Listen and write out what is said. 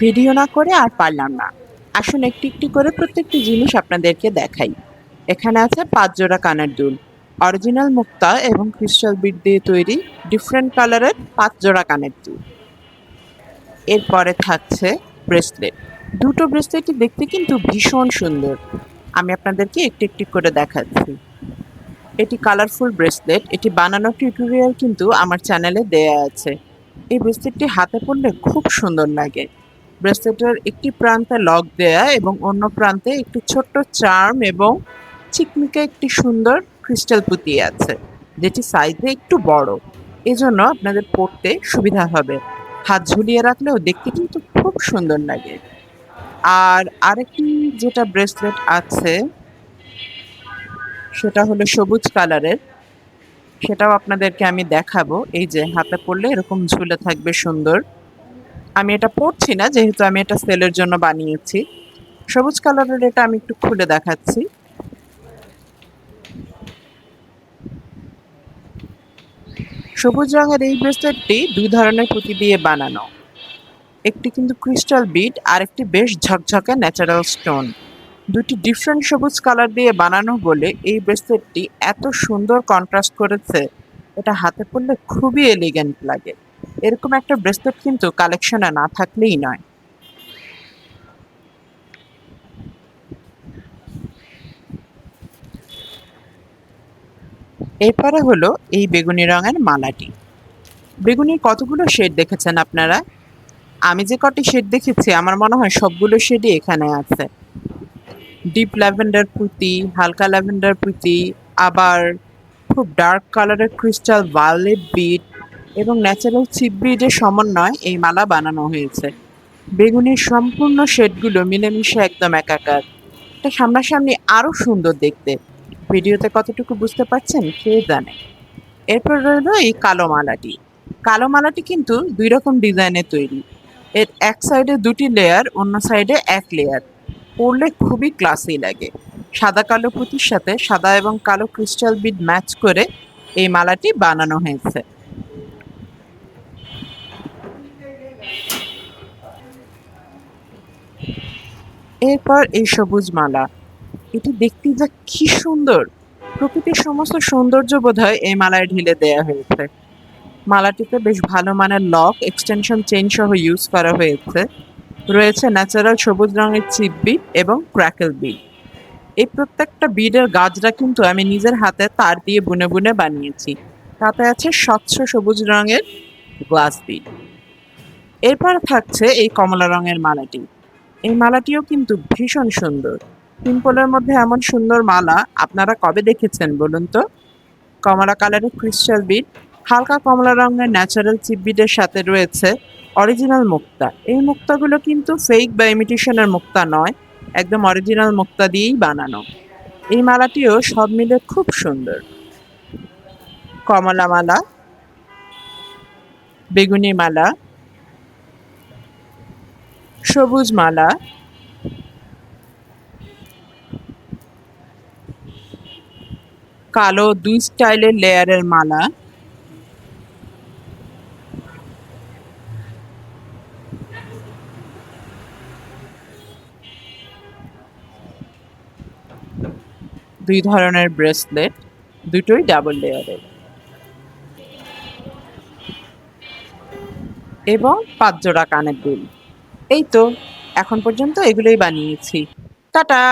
Video না করে আর পারলাম না। আসুন একটি একটি করে প্রত্যেকটি জিনিস আপনাদেরকে দেখাই। এখানে আছে ৫ জোড়া কানের দুল, অরিজিনাল মুক্তা এবং ক্রিস্টাল বিড দিয়ে তৈরি ডিফারেন্ট কালারের ৫ জোড়া কানের দুল। এরপরে থাকছে ব্রেসলেট। দুটো ব্রেসলেটই দেখতে কিন্তু ভীষণ সুন্দর। আমি আপনাদেরকে একটি একটি করে দেখাচ্ছি। এটি কালারফুল ব্রেসলেট। এটি বানানোর টিউটোরিয়াল কিন্তু আমার চ্যানেলে দেয়া আছে। এই ব্রেসলেটটি হাতে পরলে খুব সুন্দর লাগে। ব্রেসলেটের একটি প্রান্তে লক দেয়া এবং অন্য প্রান্তে একটি ছোট্ট চার্ম এবং চিকমিকে একটি সুন্দর ক্রিস্টাল পুঁতি আছে, যেটি সাইজে একটু বড়। এজন্য আপনাদের পরতে সুবিধা হবে। হাত ঝুলিয়ে রাখলেও দেখতে কিন্তু খুব সুন্দর লাগে। আর আরেকটি যেটা ব্রেসলেট আছে সেটা হলো সবুজ কালারের। সেটাও আপনাদেরকে আমি দেখাবো। এই যে হাতে পরলে এরকম ঝুলে থাকবে সুন্দর। আমি এটা পরছি না, যেহেতু আমি এটা সেলের জন্য বানিয়েছি। সবুজ কালারের এটা আমি একটু খুলে দেখাচ্ছি। সবুজ রঙের এই ব্রেসলেটটি দুই ধরনের পুঁতি দিয়ে বানানো। একটি কিন্তু ক্রিস্টাল বিড আর একটি বেশ ঝকঝকে ন্যাচারাল স্টোন। দুটি ডিফারেন্ট সবুজ কালার দিয়ে বানানো বলে এই ব্রেসলেটটি এত সুন্দর কন্ট্রাস্ট করেছে। এটা হাতে পরলে খুবই এলিগেন্ট লাগে। এরকম একটা ব্রেসলেট কিন্তু কালেকশনে না থাকলেই নয়। এরপরে হলো এই বেগুনি রঙের মালাটি। বেগুনির কতগুলো শেড দেখেছেন আপনারা? আমি যে কটি শেড দেখেছি আমার মনে হয় সবগুলো শেডই এখানে আছে। ডিপ ল্যাভেন্ডার পুঁতি, হালকা ল্যাভেন্ডার পুঁতি, আবার খুব ডার্ক কালারের ক্রিস্টাল ভায়োলেট বিড এবং ন্যাচারাল চিপ বিডের সমন্বয় এই মালা বানানো হয়েছে। বেগুনির সম্পূর্ণ শেডগুলো মিলেমিশে একদম একাকার। এটা সামনাসামনি আরো সুন্দর দেখতে। ভিডিওতে কতটুকু বুঝতে পারছেন কে জানে। এরপর রইল এই কালো মালাটি। কালো মালাটি কিন্তু দুই রকম ডিজাইনের তৈরি। এর এক সাইডে দুটি লেয়ার, অন্য সাইডে এক লেয়ার। পরলে খুবই ক্লাসি লাগে। সাদা কালো পুঁতির সাথে সাদা এবং কালো ক্রিস্টাল বিড ম্যাচ করে এই মালাটি বানানো হয়েছে। এরপর এই সবুজ মালা। এটি দেখতে যা কি সুন্দর! প্রকৃতির সমস্ত সৌন্দর্য বোধহয় এই মালায় ঢেলে দেয়া হয়েছে। মালাটিতে বেশ ভালো মানের লক, এক্সটেনশন চেইন সহ ইউজ করা হয়েছে। রয়েছে ন্যাচারাল সবুজ রঙের চিপ বিড এবং ক্র্যাকেল বিড। এই প্রত্যেকটা বিডের গাজরা কিন্তু আমি নিজের হাতে তার দিয়ে বুনে বুনে বানিয়েছি। তাতে আছে স্বচ্ছ সবুজ রঙের গ্লাস বিড। এরপর থাকছে এই কমলা রঙের মালাটি। এই মালাটিও কিন্তু ভীষণ সুন্দর। সিম্পলের মধ্যে এমন সুন্দর মালা আপনারা কবে দেখেছেন বলুন তো? কমলা কালারের ক্রিস্টাল বিড, হালকা কমলা রঙের ন্যাচারাল চিপ বিডের সাথে রয়েছে অরিজিনাল মুক্তা। এই মুক্তাগুলো কিন্তু ফেক বা ইমিটেশনের মুক্তা নয়, একদম অরিজিনাল মুক্তা দিয়েই বানানো। এই মালাটিও সব মিলে খুব সুন্দর। কমলা মালা, বেগুনি মালা, সবুজ মালা, কালো দুই স্টাইলের লেয়ারের মালা, দুই ধরনের ব্রেসলেট, দুটোই ডাবল লেয়ারের, এবং ৫ জোড়া কানের দুল। এই তো এখন পর্যন্ত এগুলোই বানিয়েছি। টাটা।